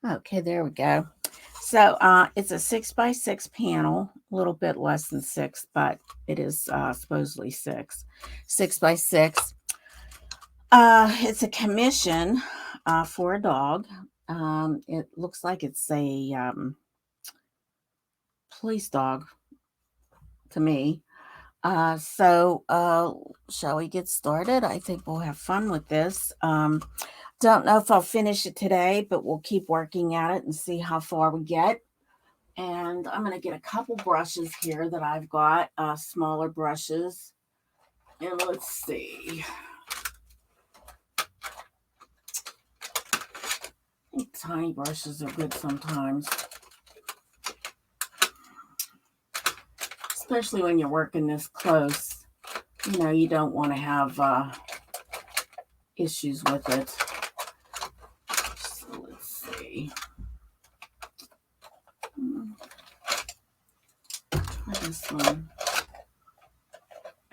Okay, there we go. So it's a 6 by 6 panel, a little bit less than six, but it is supposedly six. 6 by 6. It's a commission for a dog. It looks like it's a police dog to me. So shall we get started? I think we'll have fun with this. Don't know if I'll finish it today, but we'll keep working at it and see how far we get. And I'm going to get a couple brushes here that I've got, smaller brushes. And let's see. I think tiny brushes are good sometimes, especially when you're working this close. You know, you don't want to have issues with it. So let's see. Try this one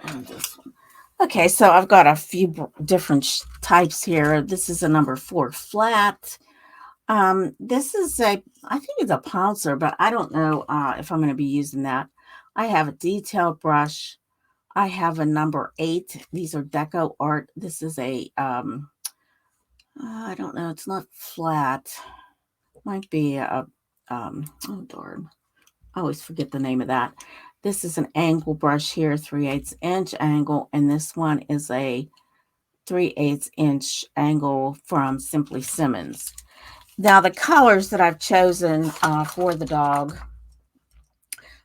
and this one. Okay, so I've got a few different types here. This is a number 4 flat. This is I think it's a pouncer, but I don't know if I'm going to be using that. I have a detailed brush. I have a number 8. These are deco art. This is a, I don't know. It's not flat. Might be a, oh darn. I always forget the name of that. This is an angle brush here, 3/8 inch angle. And this one is a 3/8 inch angle from Simply Simmons. Now, the colors that I've chosen for the dog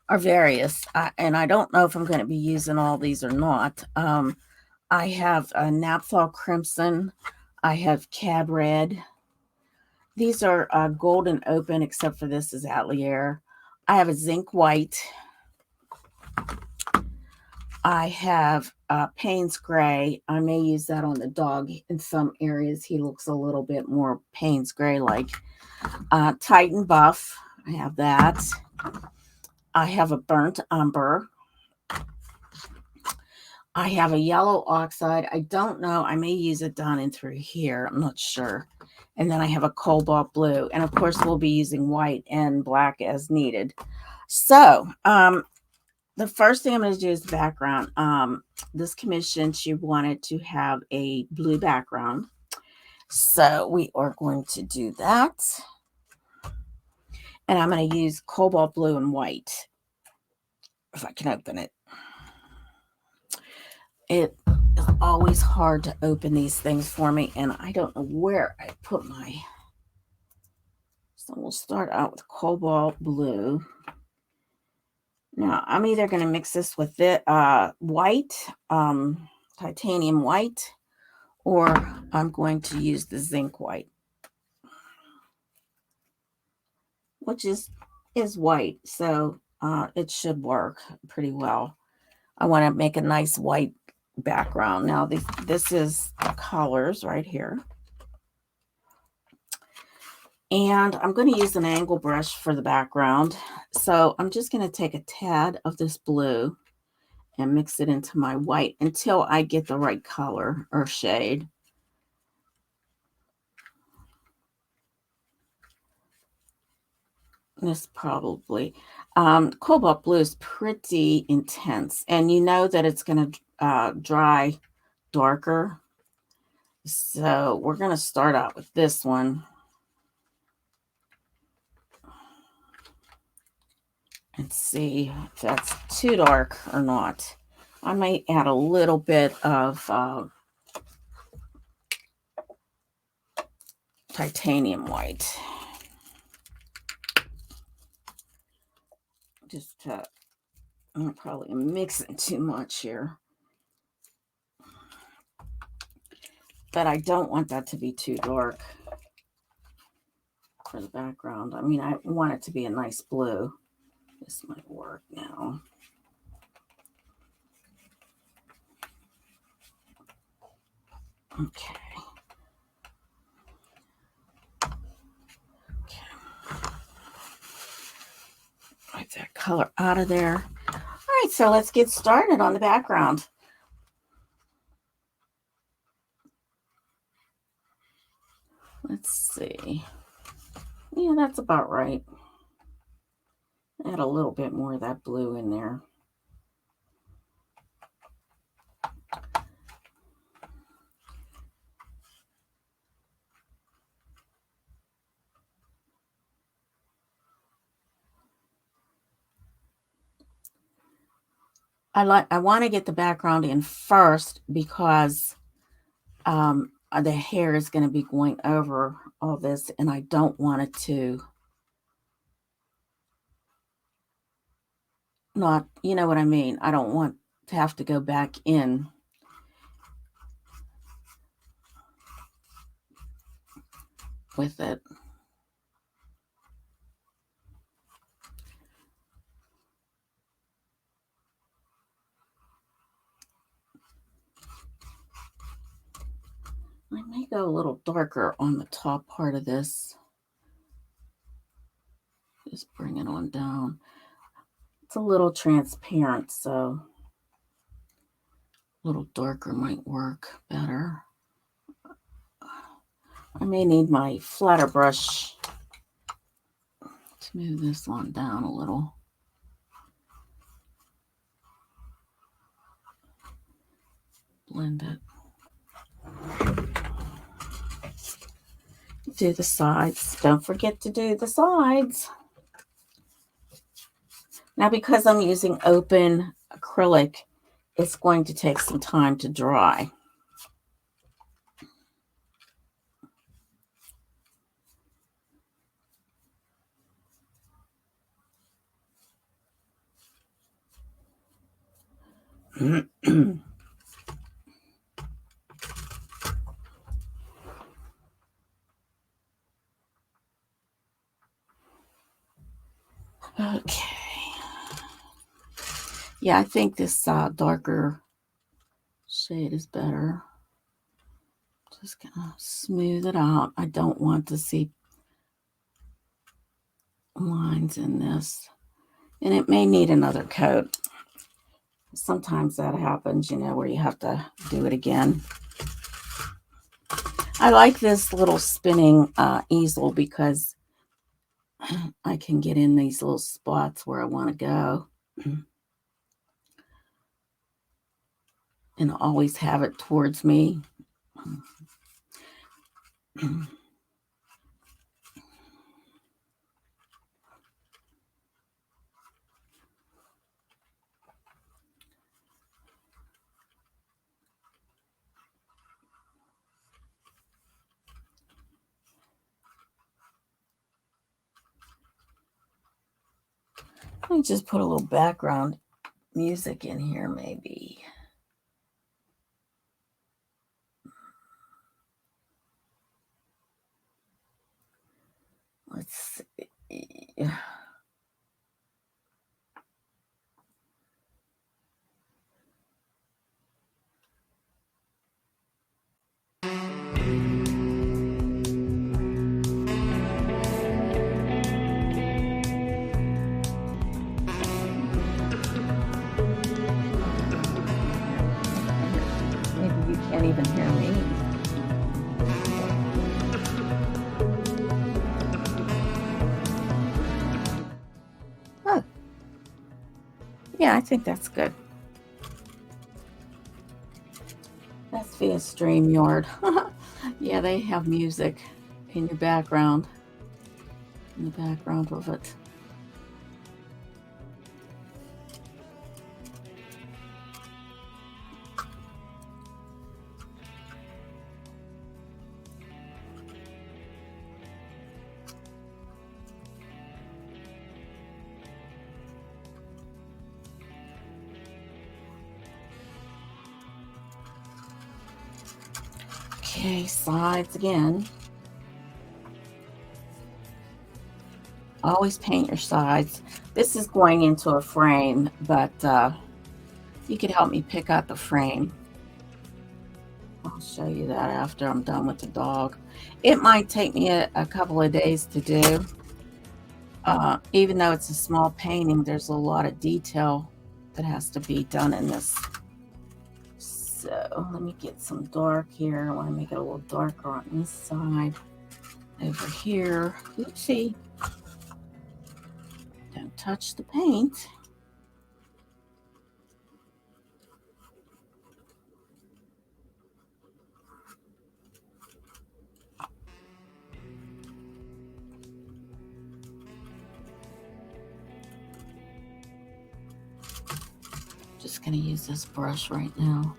are various, and I don't know if I'm going to be using all these or not. I have a Naphthol Crimson. I have Cad Red. These are golden open, except for this is Atelier. I have a Zinc White. I have Payne's Gray. I may use that on the dog in some areas. He looks a little bit more Payne's Gray like. Titan Buff. I have that. I have a Burnt Umber. I have a Yellow Oxide. I don't know. I may use it down in through here. I'm not sure. And then I have a Cobalt Blue. And of course, we'll be using white and black as needed. So, the first thing I'm going to do is the background. This commission, she wanted to have a blue background. So we are going to do that. And I'm going to use Cobalt Blue and white. If I can open it. It is always hard to open these things for me. And I don't know where I put my... So we'll start out with Cobalt Blue. Now, I'm either going to mix this with it, white, titanium white, or I'm going to use the zinc white, which is white, so it should work pretty well. I want to make a nice white background. Now, this is the colors right here. And I'm going to use an angle brush for the background. So I'm just going to take a tad of this blue and mix it into my white until I get the right color or shade. This probably, Cobalt Blue is pretty intense, and you know that it's going to dry darker. So we're going to start out with this one. And see if that's too dark or not. I might add a little bit of titanium white. Just I'm probably mixing too much here. But I don't want that to be too dark for the background. I mean, I want it to be a nice blue. This might work now. Okay. Wipe that color out of there. All right, so let's get started on the background. Let's see. Yeah, that's about right. Add a little bit more of that blue in there. I want to get the background in first because the hair is going to be going over all this, and I don't want it to not, you know what I mean? I don't want to have to go back in with it. I may go a little darker on the top part of this. Just bring it on down. It's a little transparent, so a little darker might work better. I may need my flatter brush to move this on down a little. Blend it. Do the sides. Don't forget to do the sides. Now, because I'm using open acrylic, it's going to take some time to dry. Okay. Yeah, I think this darker shade is better. Just gonna smooth it out. I don't want to see lines in this. And it may need another coat. Sometimes that happens, you know, where you have to do it again. I like this little spinning easel because I can get in these little spots where I want to go. And always have it towards me. Let me just put a little background music in here, maybe. Let's see. Maybe you can't even hear me. Oh. Yeah, I think that's good. That's via StreamYard. Yeah, they have music in your background, in the background of it. Okay, sides again. Always paint your sides. This is going into a frame, but you could help me pick out the frame. I'll show you that after I'm done with the dog. It might take me a couple of days to do. Even though it's a small painting, there's a lot of detail that has to be done in this. So let me get some dark here. I want to make it a little darker on this side. over here. Oopsie. Don't touch the paint. Just going to use this brush right now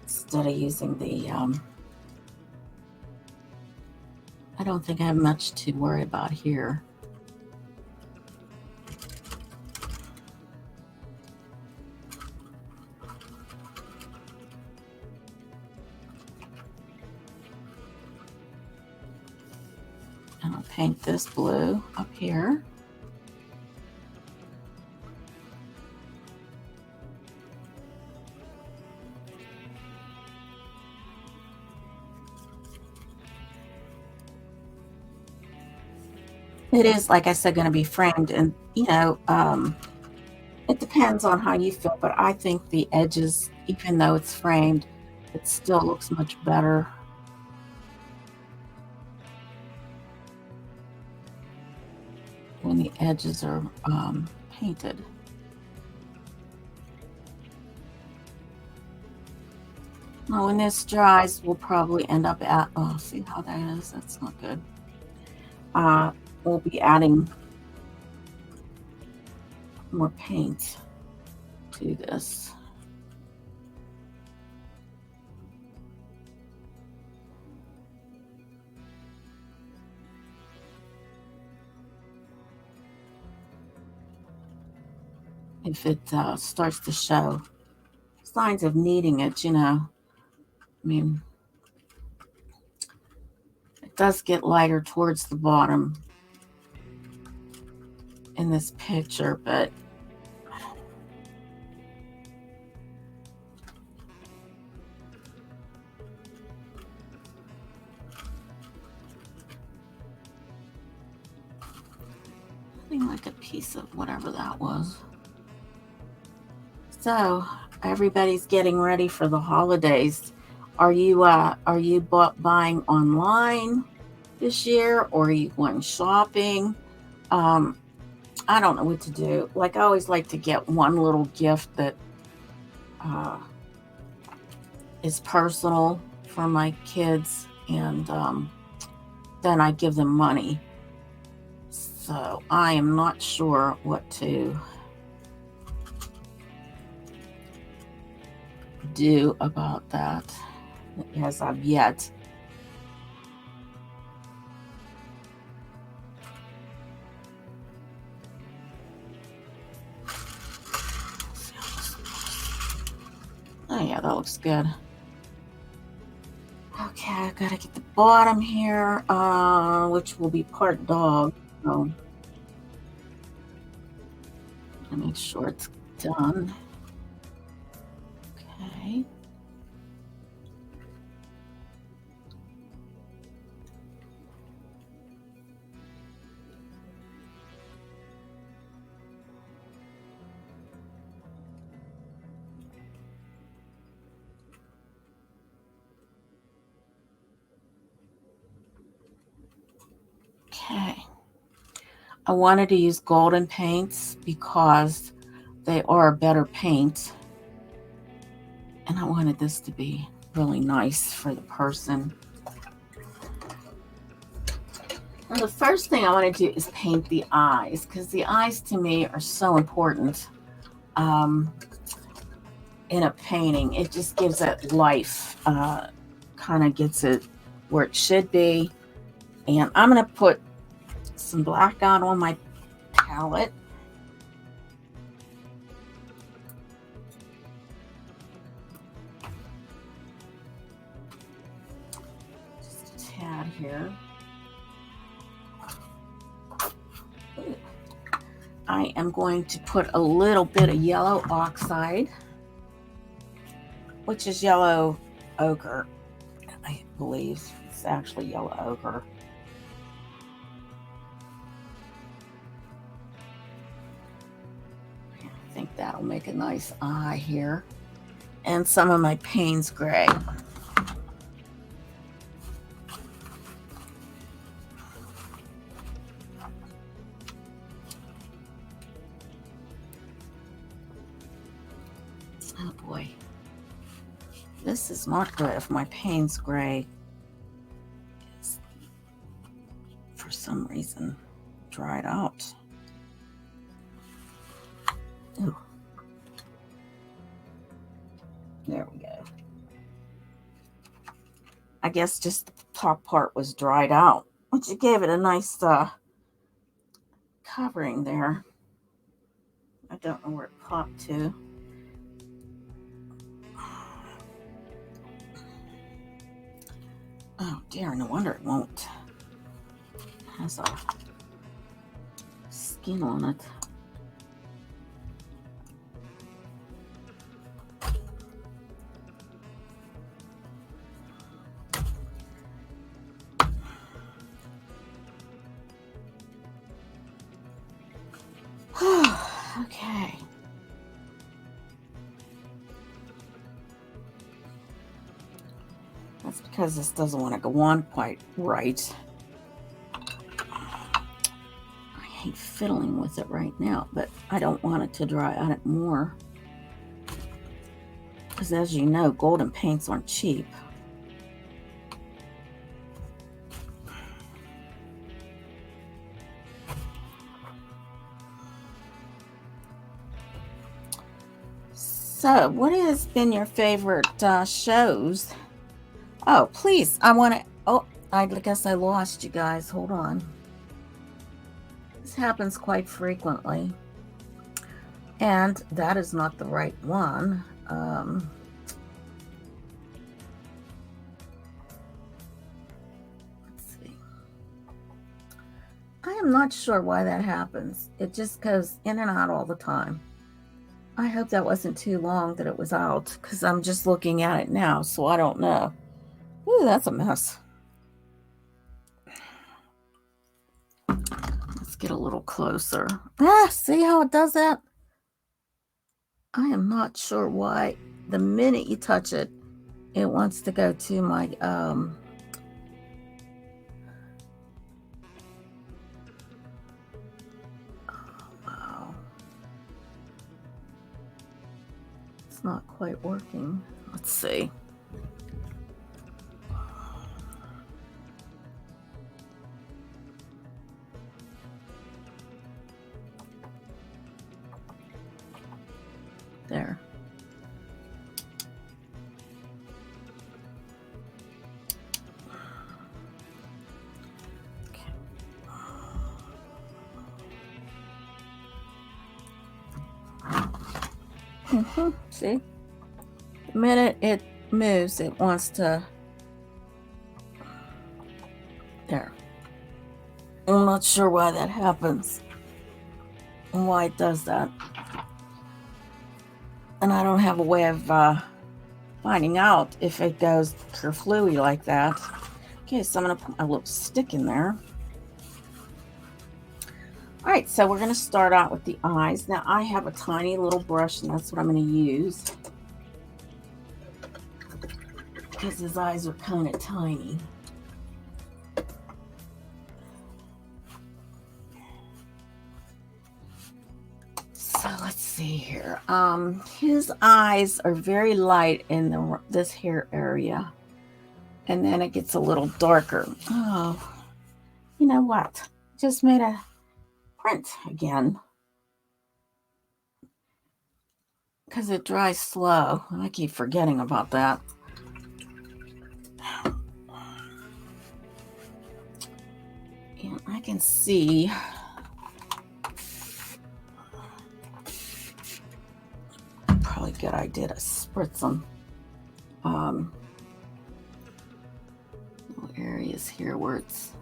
instead of using the, I don't think I have much to worry about here. And I'll paint this blue up here. It is, like I said, going to be framed, and it depends on how you feel, but I think the edges, even though it's framed, it still looks much better when the edges are painted. Now, when this dries, we'll probably end up at, oh, see how that is? That's not good. We'll be adding more paint to this. If it starts to show signs of needing it, I mean, it does get lighter towards the bottom in this picture, but nothing like a piece of whatever that was. So everybody's getting ready for the holidays. Are you buying online this year, or are you going shopping? I don't know what to do. Like, I always like to get one little gift that is personal for my kids, and then I give them money. So I am not sure what to do about that as of yet. Oh yeah, that looks good. Okay, I gotta get the bottom here, which will be part dog. So I'll make sure it's done. Okay. Okay. I wanted to use golden paints because they are a better paint. And I wanted this to be really nice for the person. And the first thing I want to do is paint the eyes, because the eyes to me are so important in a painting. It just gives it life, kind of gets it where it should be. And I'm going to put some black out on my palette. Just a tad here. I am going to put a little bit of yellow oxide, which is yellow ochre. I believe it's actually yellow ochre. I think that'll make a nice eye here. And some of my Payne's gray. Oh boy. This is not good if my Payne's Gray is, for some reason, dried out. Ooh. There we go. I guess just the top part was dried out, which gave it a nice covering there. I don't know where it popped to. Oh dear, no wonder it won't. It has a skin on it. Okay. That's because this doesn't want to go on quite right. I hate fiddling with it right now, but I don't want it to dry out more. Because as you know, golden paints aren't cheap. So, what has been your favorite shows? Oh, please, I want to. Oh, I guess I lost you guys. Hold on. This happens quite frequently. And that is not the right one. Let's see. I am not sure why that happens. It just goes in and out all the time. I hope that wasn't too long that it was out, because I'm just looking at it now, so I don't know. Ooh, that's a mess. Let's get a little closer. Ah, see how it does that? I am not sure why. The minute you touch it, it wants to go to my oh, wow. It's not quite working. Let's see. There. Okay. See? The minute it moves, it wants to. There. I'm not sure why that happens and why it does that. And I don't have a way of finding out if it goes kerflooey like that. Okay, so I'm going to put my little stick in there. All right, so we're going to start out with the eyes. Now, I have a tiny little brush, and that's what I'm going to use, because his eyes are kind of tiny. So let's see here. His eyes are very light in this hair area, and then it gets a little darker. Oh, you know what? Just made a print again, because it dries slow. I keep forgetting about that. And I can see probably a good idea to spritz some little areas here where it's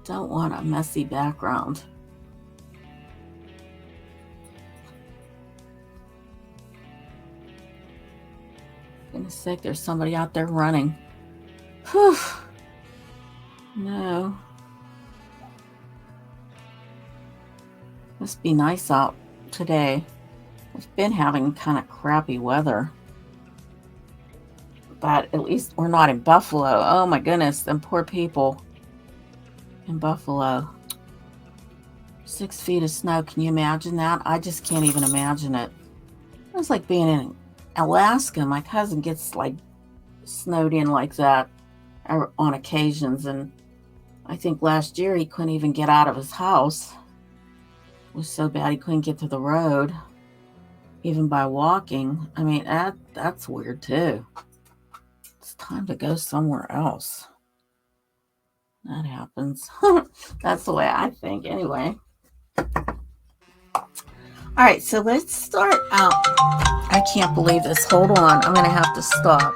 don't want a messy background. For goodness sake, there's somebody out there running. Whew. No. Must be nice out today. We've been having kind of crappy weather, but at least we're not in Buffalo. Oh my goodness, them poor people in Buffalo. 6 feet of snow. Can you imagine that? I just can't even imagine it. It was like being in Alaska. My cousin gets like snowed in like that on occasions, and I think last year he couldn't even get out of his house. It was so bad he couldn't get to the road, even by walking. I mean, that's weird too. It's time to go somewhere else. That happens. That's the way I think anyway. All right, so let's start out. I can't believe this. Hold on. I'm going to have to stop.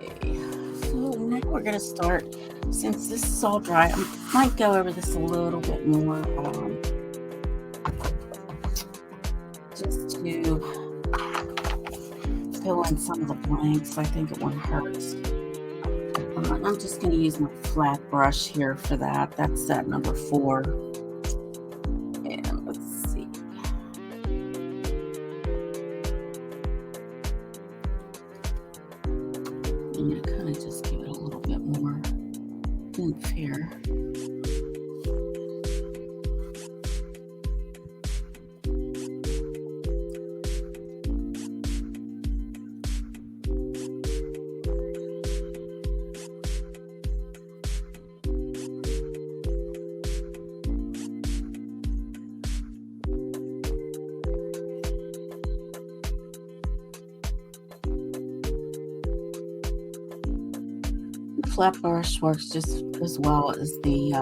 Okay, so now we're going to start. Since this is all dry, I might go over this a little bit more. Just to fill in some of the blanks. I think it won't hurt. I'm just going to use my flat brush here for that. That's set number 4. And let's see. I'm going to kind of just give it a little bit more oomph here. Flat brush works just as well as the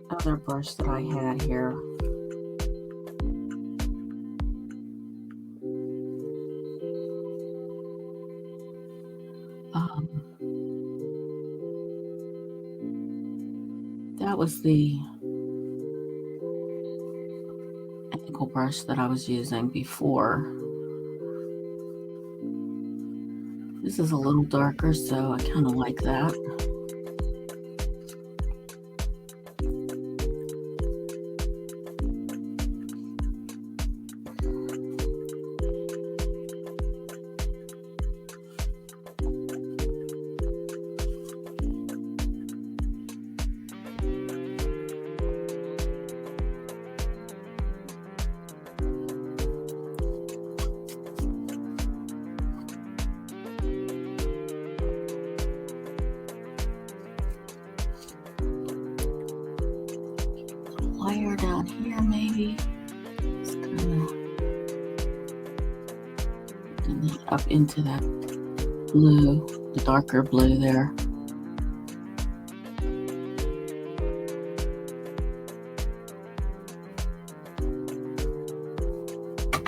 other brush that I had here. That was the ankle brush that I was using before. This is a little darker, so I kind of like that. Layer down here, maybe. Just kind of, and then up into that blue, the darker blue there.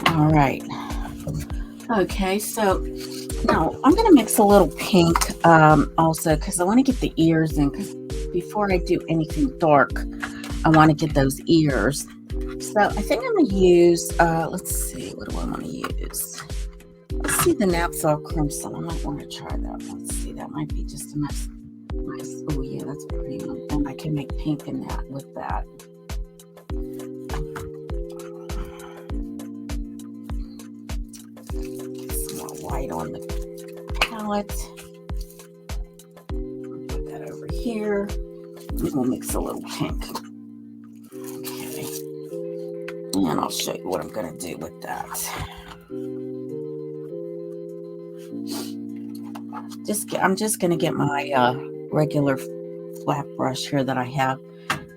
All right. Okay, so now I'm going to mix a little pink also because I want to get the ears in, because before I do anything dark, I want to get those ears. So I think I'm going to use, let's see, what do I want to use? Let's see the Napsal Crimson. I might want to try that. Let's see, that might be just a nice, oh yeah, that's pretty one. And I can make pink in that with that. Get some more white on the palette. Put that over here. And we'll mix a little pink. And I'll show you what I'm going to do with that. I'm just going to get my regular flat brush here that I have.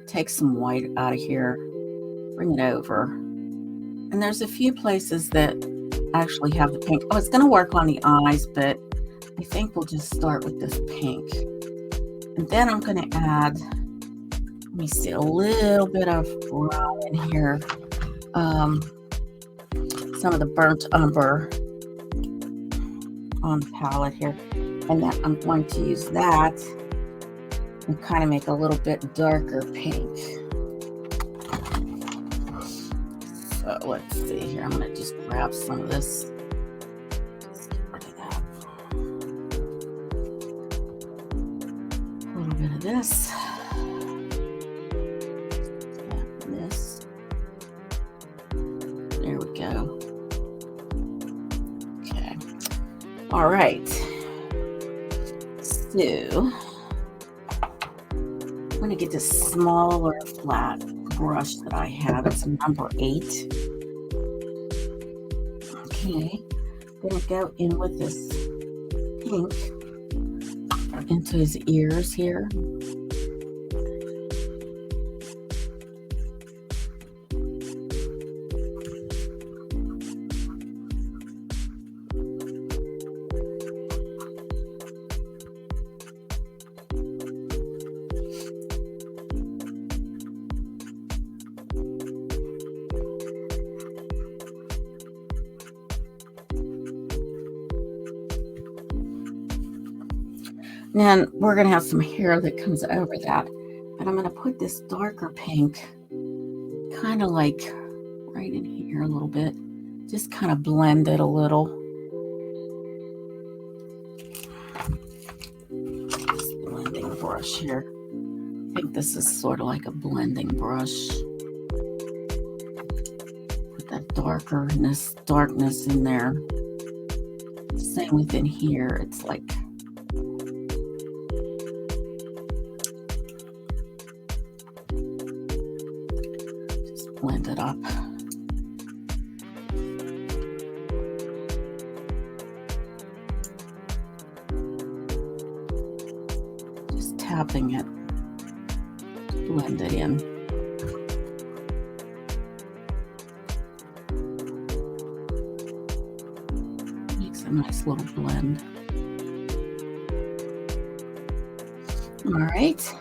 Take some white out of here. Bring it over. And there's a few places that actually have the pink. Oh, it's going to work on the eyes, but I think we'll just start with this pink. And then I'm going to add, let me see, a little bit of brown in here. Some of the burnt umber on the palette here, and then I'm going to use that and kind of make a little bit darker pink. So let's see here. I'm going to just grab some of this this. This. There we go. Okay. All right. So I'm going to get this smaller flat brush that I have. It's number 8. Okay. I'm going to go in with this pink into his ears here. Then we're going to have some hair that comes over that. But I'm going to put this darker pink kind of like right in here a little bit. Just kind of blend it a little. This blending brush here. I think this is sort of like a blending brush. Put that darkness in there. Same within here. It's like blend it up. Just tapping it, blend it in. Makes a nice little blend. All right.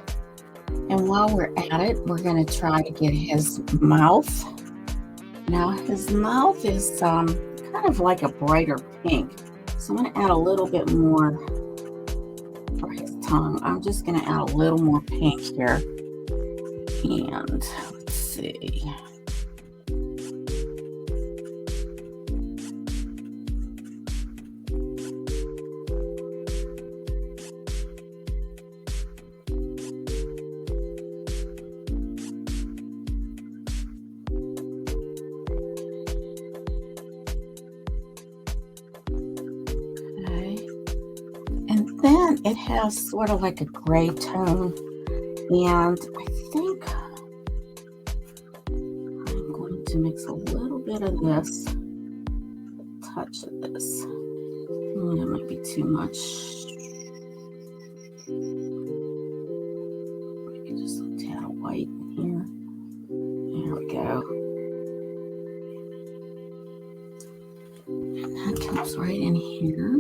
And while we're at it, we're going to try to get his mouth. Now, his mouth is kind of like a brighter pink. So I'm going to add a little bit more for his tongue. I'm just going to add a little more pink here. And let's see. Then it has sort of like a gray tone, and I think I'm going to mix a little bit of this, a touch of this. Oh, that might be too much. Maybe just a tad of white in here. There we go. And that comes right in here.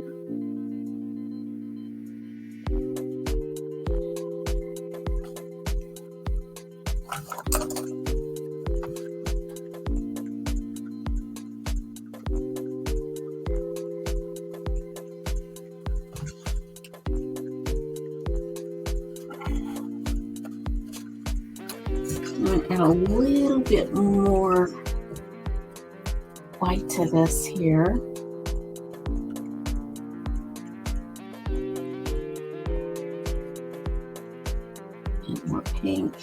Add a little bit more white to this here. And more pink.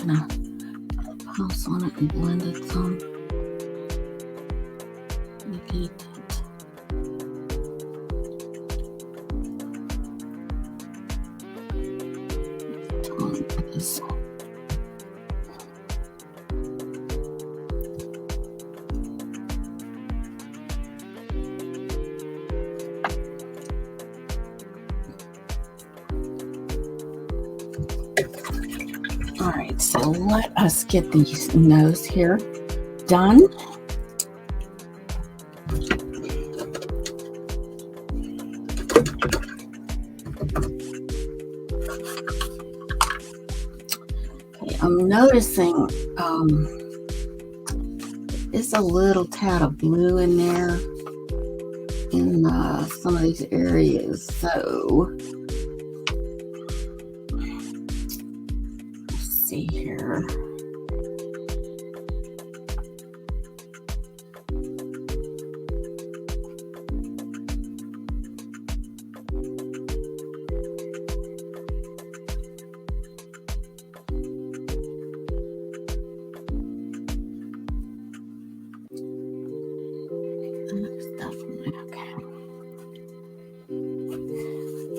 gonna pulse on it and blend it some. Maybe that. Tongue is. All right, so let us get these nose here done. Okay, I'm noticing there's a little tad of blue in there in some of these areas, so let's see here. That's definitely okay.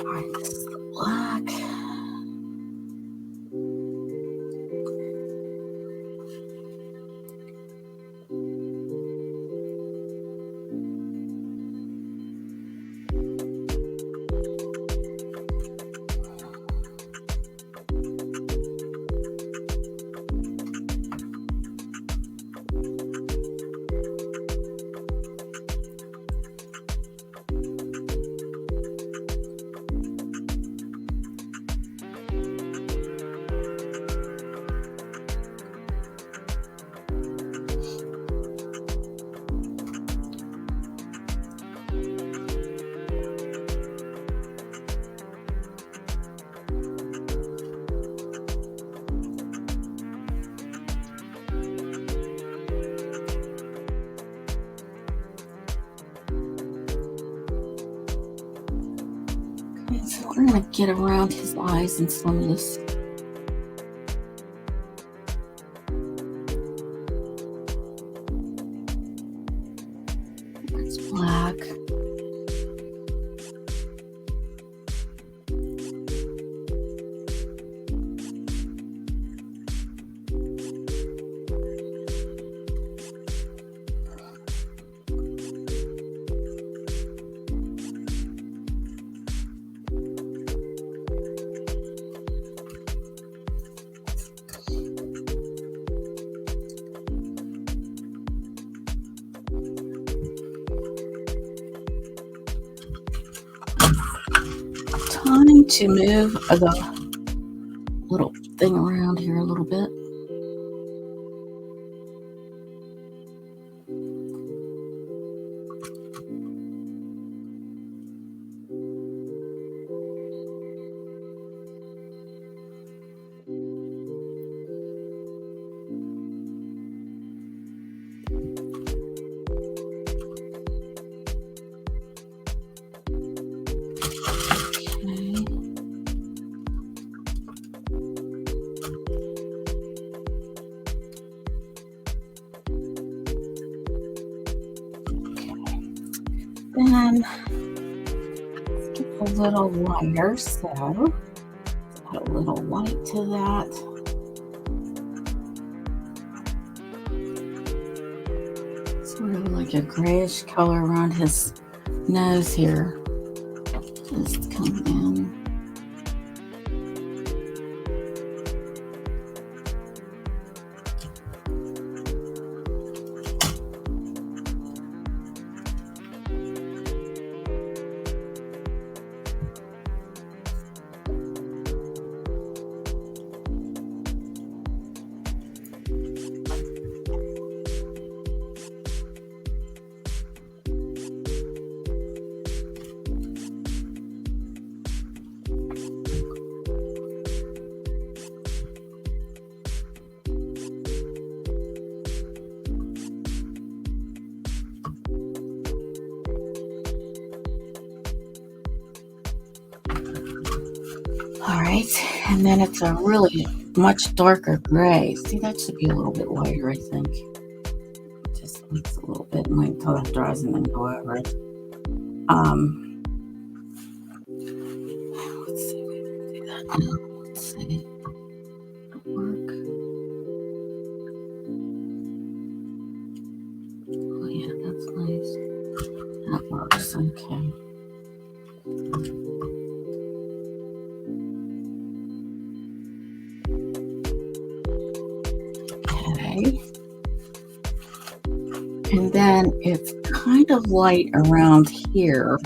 All right, this is the black. Okay, so we're gonna get around his eyes and some of this. It's black. Time to move the little thing around here a little bit. Then let's get a little lighter, so add a little white to that. Sort of like a grayish color around his nose here. Just come in. All right, and then it's a really much darker gray. See, that should be a little bit lighter, I think. Just mix a little bit and wait until that dries and then go over it. Let's see if we can do that now. Let's see. It'll work. Oh yeah, that's nice. That works. Okay. Okay. And then it's kind of light around here.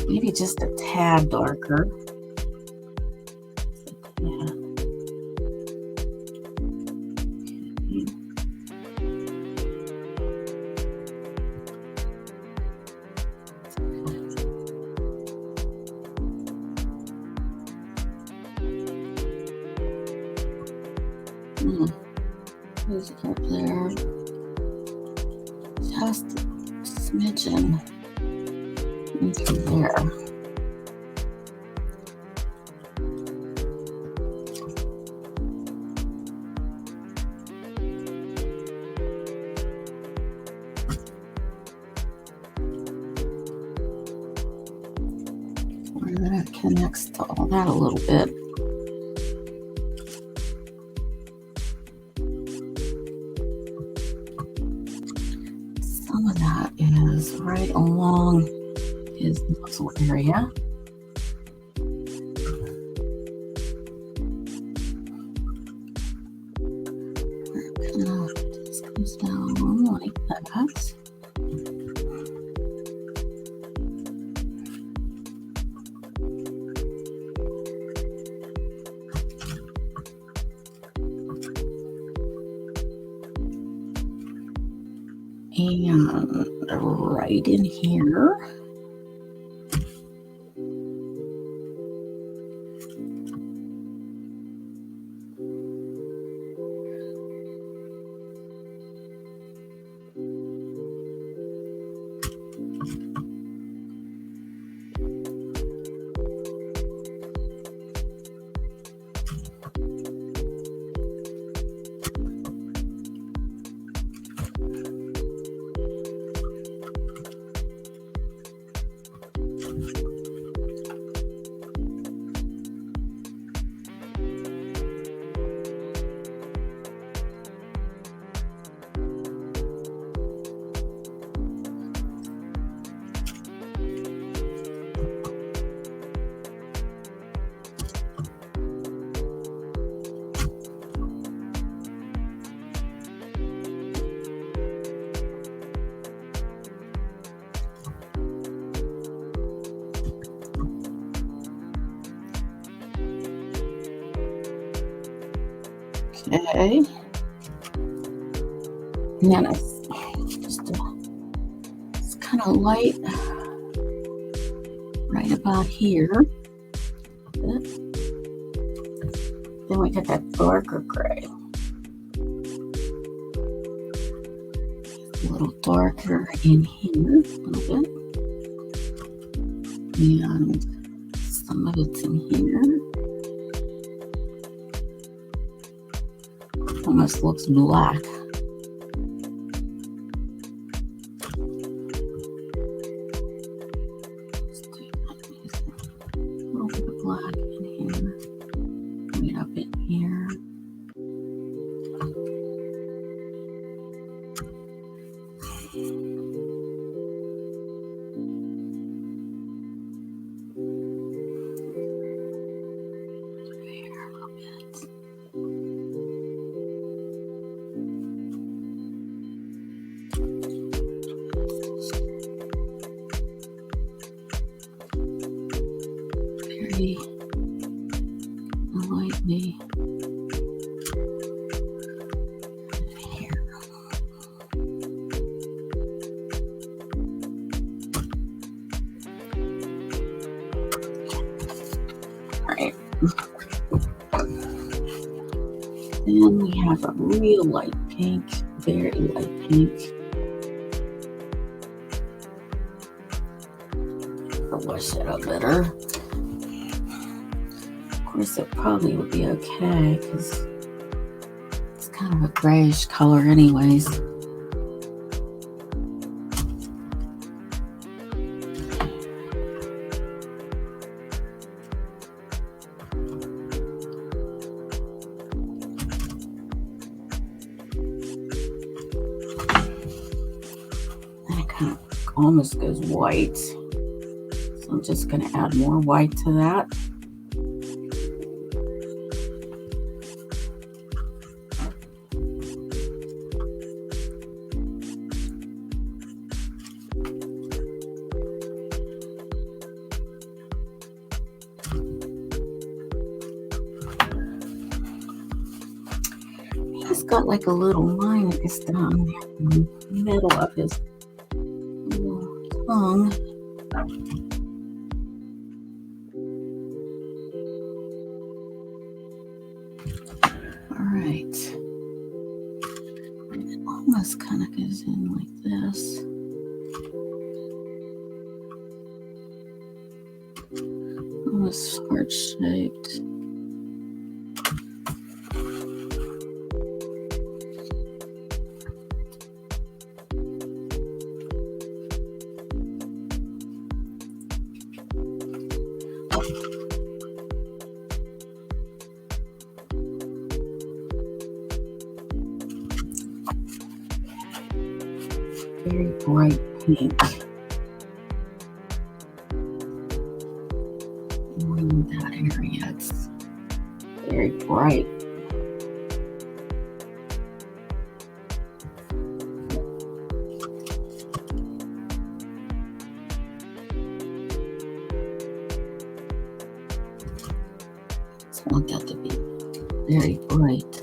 Maybe just a tad darker. Yeah. There's it up there. Just a smidgen into there. And then it connects to all that a little bit. Some of that is right along his muzzle area. It just comes down like that. And right in here. Okay. And then it's kind of light right about here. Then we get that darker gray. A little darker in here, a little bit. And some of it's in here. Almost looks black. A little bit of black in here. Right up in here. Here a little bit. Very lightly here. All right. Then we have a real light pink, very light pink. I'll wash that up better. Of course, it probably would be okay because it's kind of a grayish color anyways. And it kind of almost goes white. So I'm just going to add more white to that. He's got like a little line that goes down in the middle of his tongue. All right. It almost kind of goes in like this. Almost heart-shaped. Very bright pink. In that area, it's very bright. I want that to be very bright.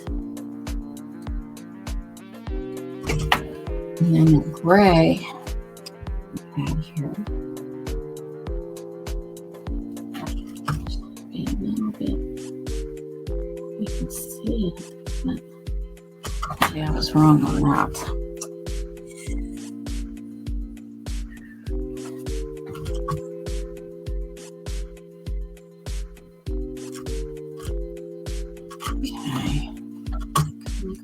And then the gray add here. Be a little bit. You can see it, but maybe I was wrong on that. Okay,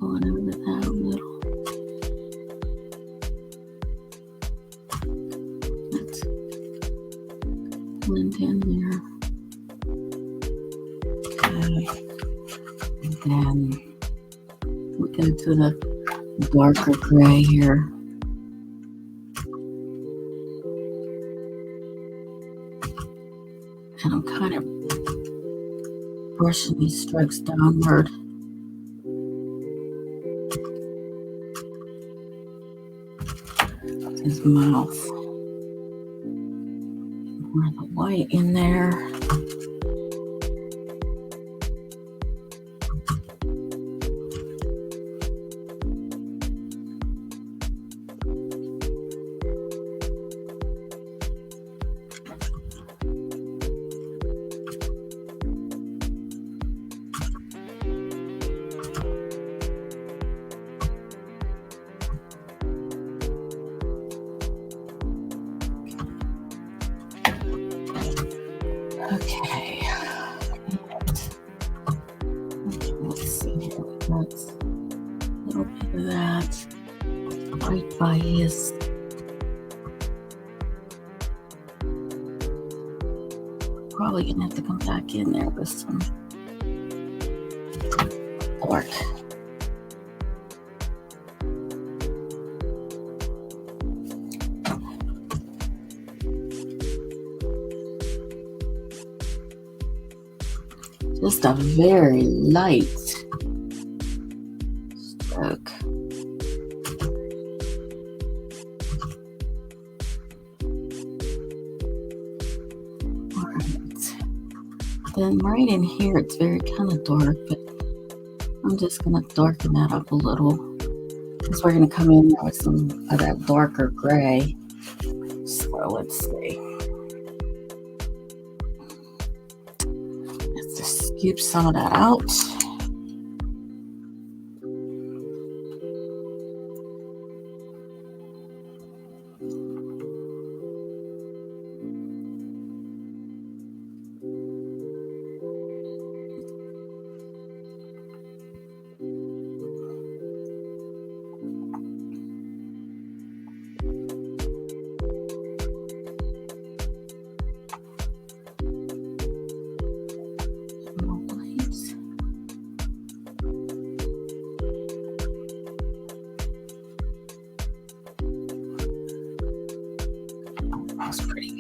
going over that a little. Let's blend in there. Okay, and then we go to the darker gray here. And I'm kind of brushing these strokes downward. His mouth. More of the white in there. Okay. Let's see here. We got a little bit of that right by his probably gonna have to come back in there with some dark. Just a very light stroke. All right. Then right in here, it's very kind of dark, but I'm just going to darken that up a little because we're going to come in there with some of that darker gray. So let's see. Let's just scoop some of that out.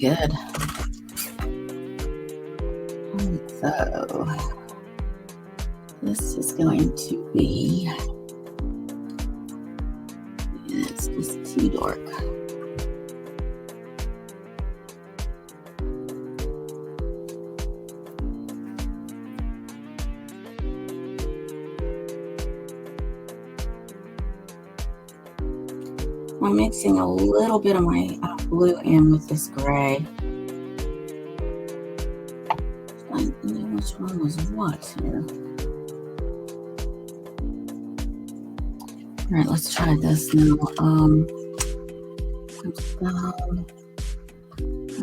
good. So this is going to be, it's just too dark. I'm mixing a little bit of my blue in with this gray. I don't know which one was what here. All right, let's try this now. Comes down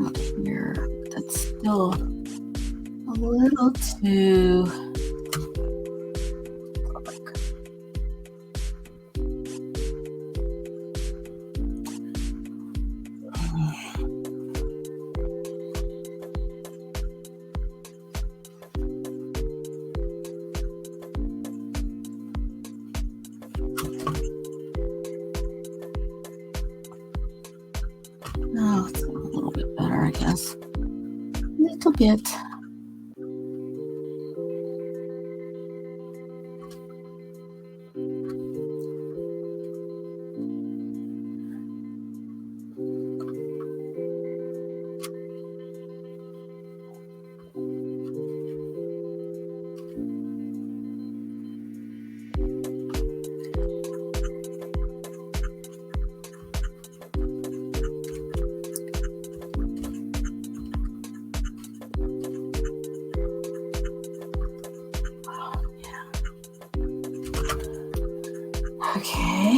out here. That's still a little too dark. No, it's a little bit better, I guess. A little bit. Okay.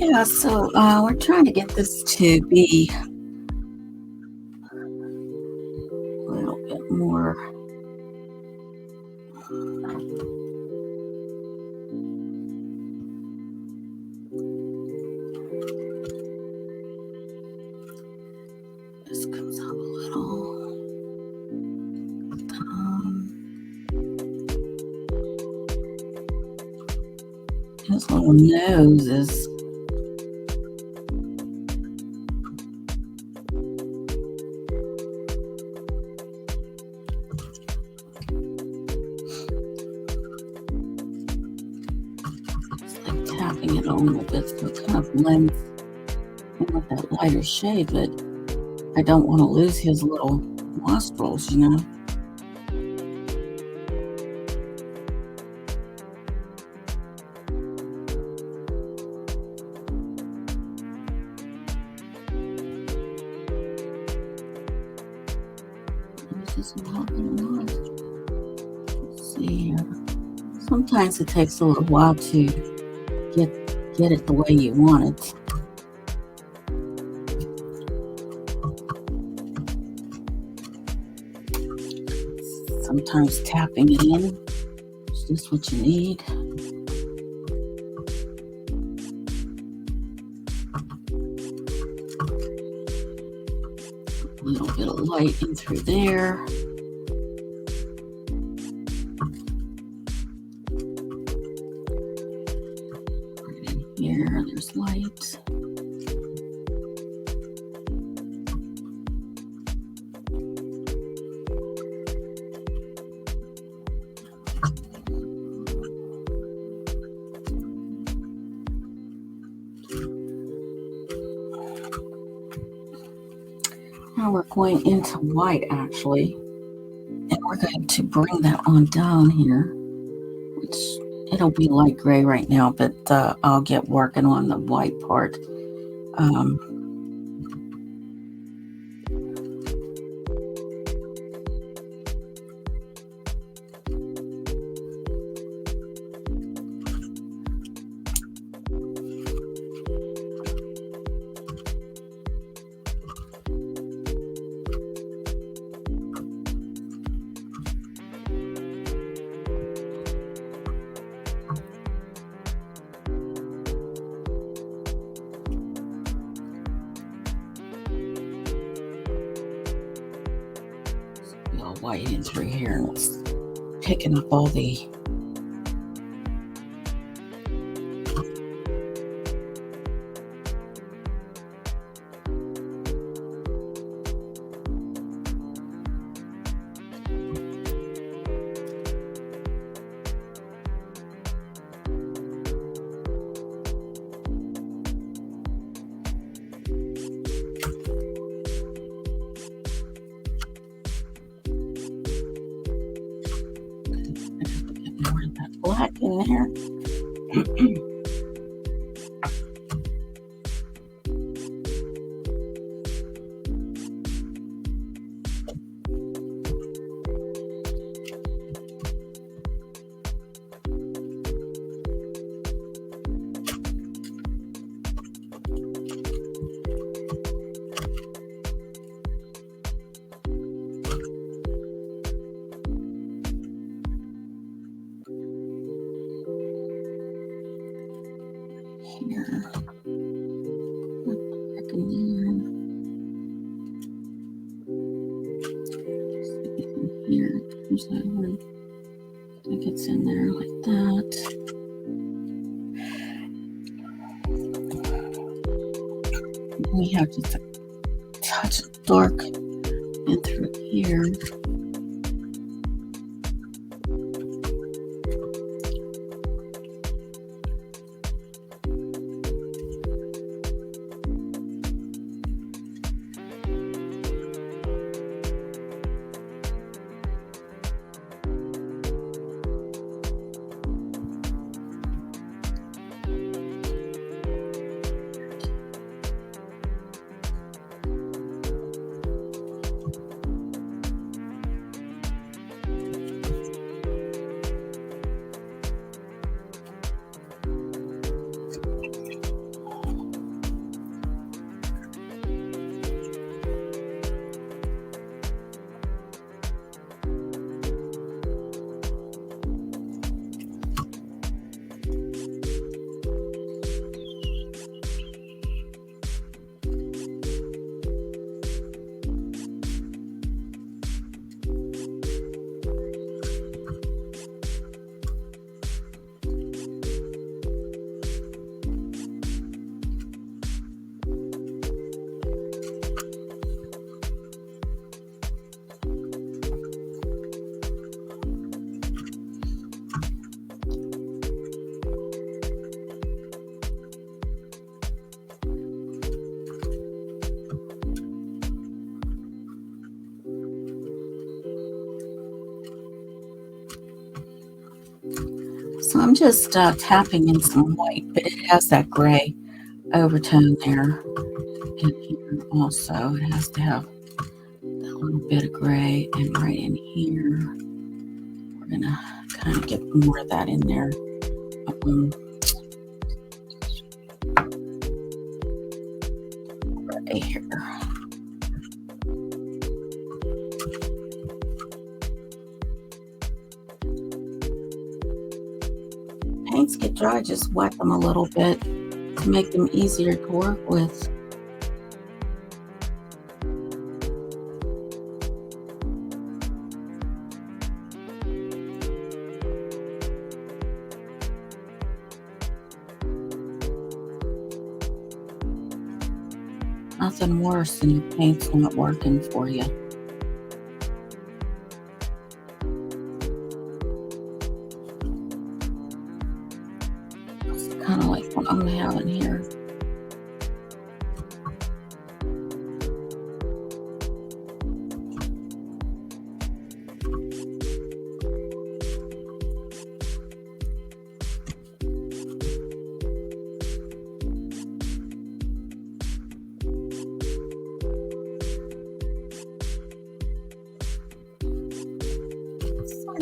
Yeah, so we're trying to get this to be a little bit more. This comes up a little. His little nose is like tapping it a little bit, so it kind of blends in with that lighter shade, but I don't want to lose his little nostrils, you know. This is a little bit of nostril. Let's see here. Sometimes it takes a little while to get it the way you want it. Sometimes tapping it in is just what you need. A little bit of light in through there. Right in here, there's light. Now we're going into white, actually, and we're going to bring that on down here, which it'll be light gray right now, but I'll get working on the white part. White in through here, and it's picking up all the black in there. Here. Back in there. Here. There's that one. It gets in there like that. We have just a touch of dark in through here. I'm just tapping in some white, but it has that gray overtone there. And here also, it has to have that little bit of gray. And right in here, we're going to kind of get more of that in there. Right here. Paints get dry, just wet them a little bit to make them easier to work with. Nothing worse than your paint's not working for you. It's kind of like what I'm having here.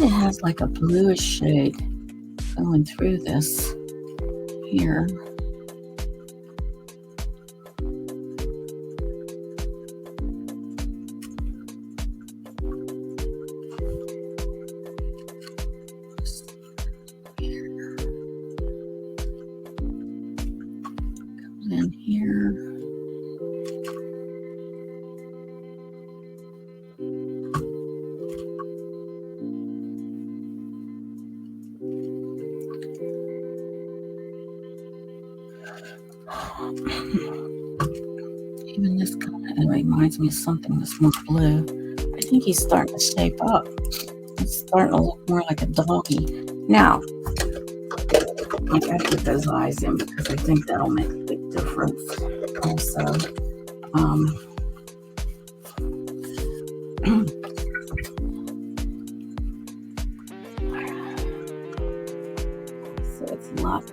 It has like a bluish shade going through this here. Comes in here. Even this kind of reminds me of something that's more blue. I think he's starting to shape up. It's starting to look more like a doggy. Now, I gotta put those eyes in because I think that'll make a big difference. Also, so it's a lot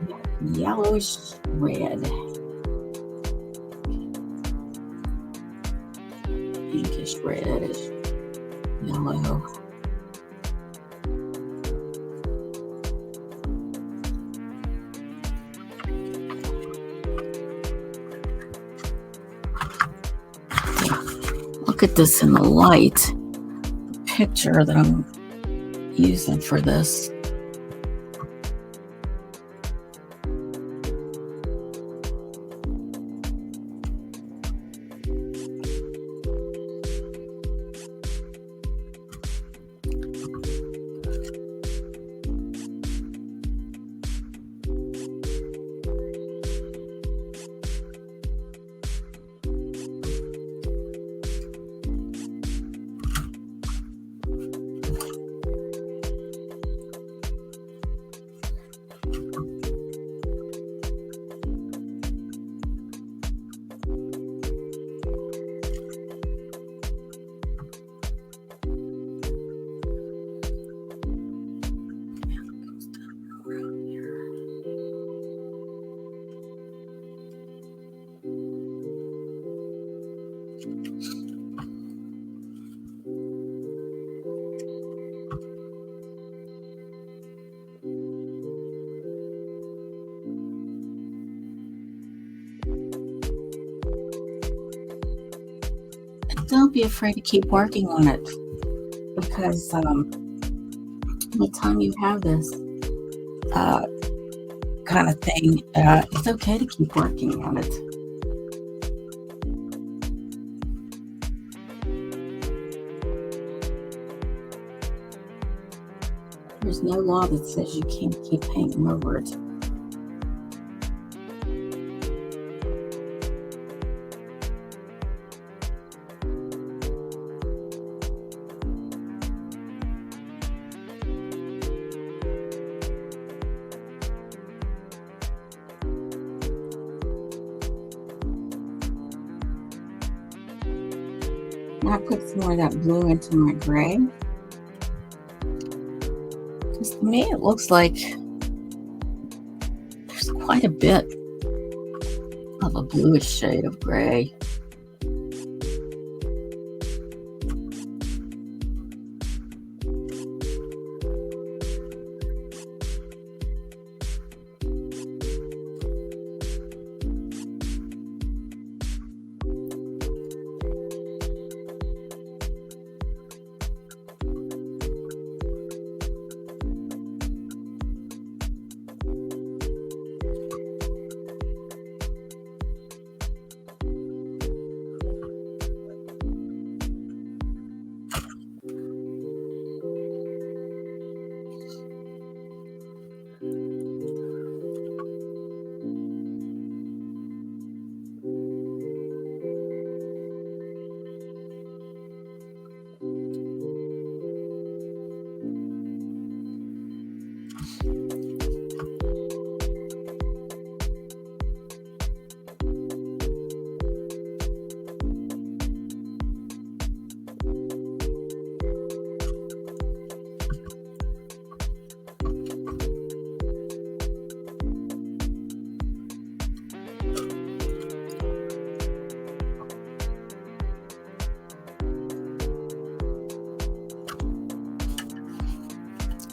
yellowish red. Pinkish reddish yellow. Look at this in the light. The picture that I'm using for this. Don't be afraid to keep working on it, because anytime you have this kind of thing, it's okay to keep working on it. There's no law that says you can't keep painting over it. I put some more of that blue into my gray. Because to me it looks like there's quite a bit of a bluish shade of gray.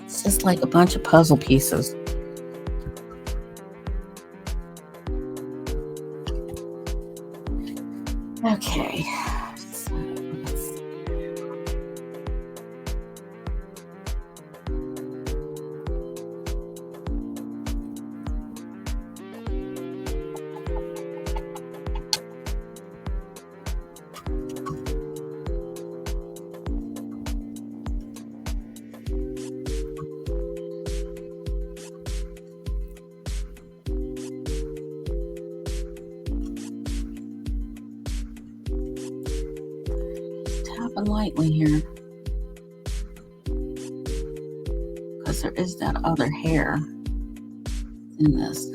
It's just like a bunch of puzzle pieces. Okay. So let's see. Tapping lightly here because there is that other hair in this.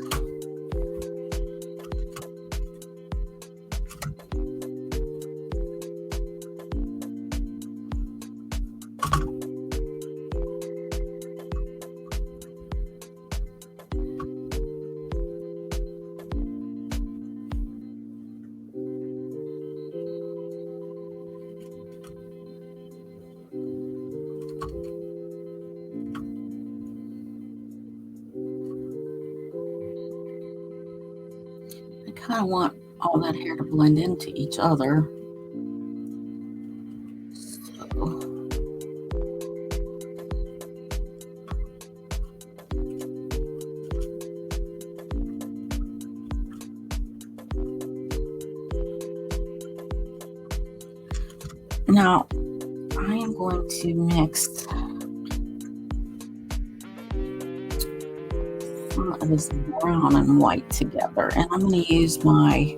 I kind of want all that hair to blend into each other. So now I am going to mix some of this brown and white together, and I'm going to use my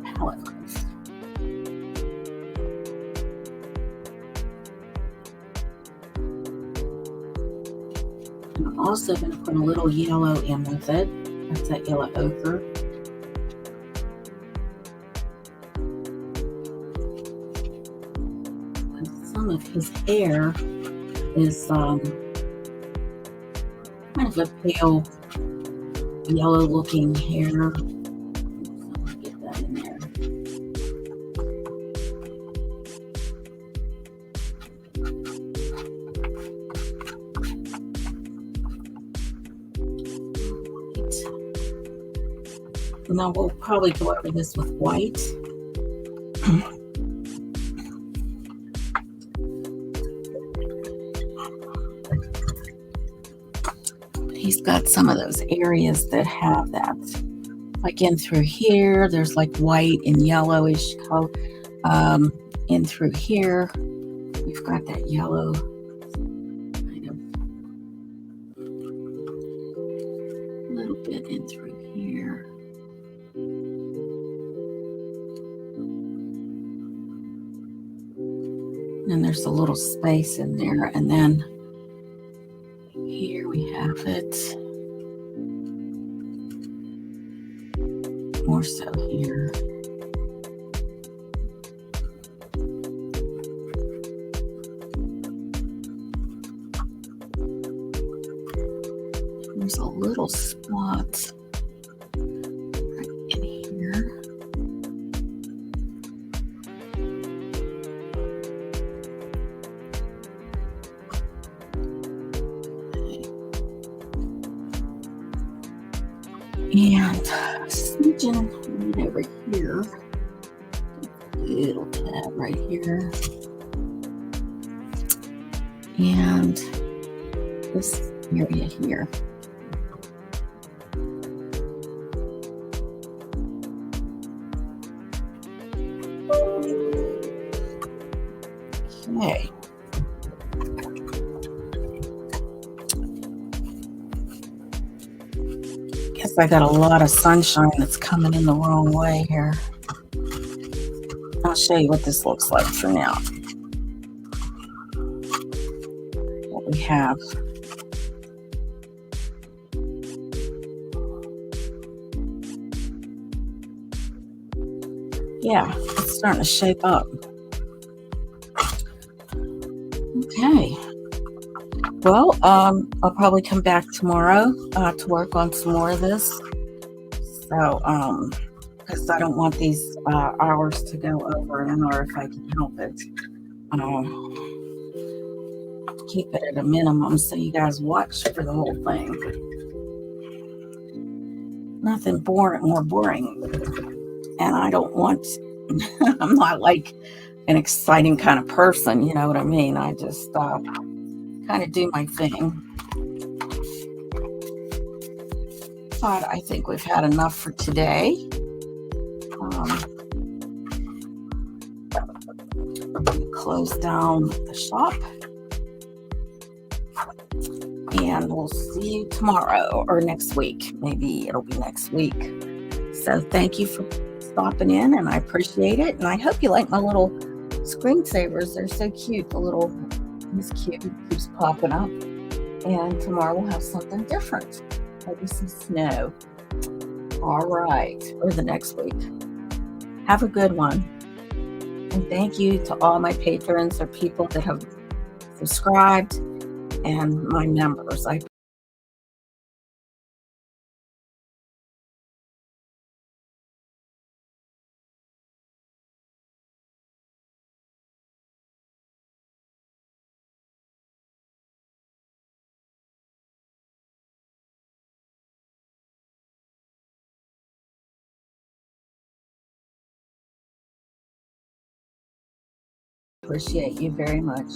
palette knife. And I'm also going to put a little yellow in with it. That's that yellow ochre. And some of his hair is kind of a pale yellow looking hair. So I'll get that in there. Right. Now we'll probably go over this with white. He's got some of those areas that have that, like in through here, there's like white and yellowish color. In through here, we've got that yellow kind of a little bit in through here. And there's a little space in there, and then here we have it. More so here. There's a little spot right in here. And smidgen right over here. Little tab right here. And this area here. Okay. Guess I got a lot of sunshine that's coming in the wrong way here. I'll show you what this looks like for now. What we have. Yeah, it's starting to shape up. Okay. Well, I'll probably come back tomorrow to work on some more of this. So, because I don't want these hours to go over an hour if I can help it. Keep it at a minimum so you guys watch for the whole thing. Nothing more boring. And I don't want, I'm not like an exciting kind of person, you know what I mean? I just kind of do my thing. But I think we've had enough for today. Close down the shop. And we'll see you tomorrow or next week. Maybe it'll be next week. So thank you for stopping in, and I appreciate it. And I hope you like my little screensavers. They're so cute. The little Miss Cute keeps popping up. And tomorrow we'll have something different. Maybe some snow. All right. Or the next week. Have a good one. And thank you to all my patrons or people that have subscribed and my members. I appreciate you very much.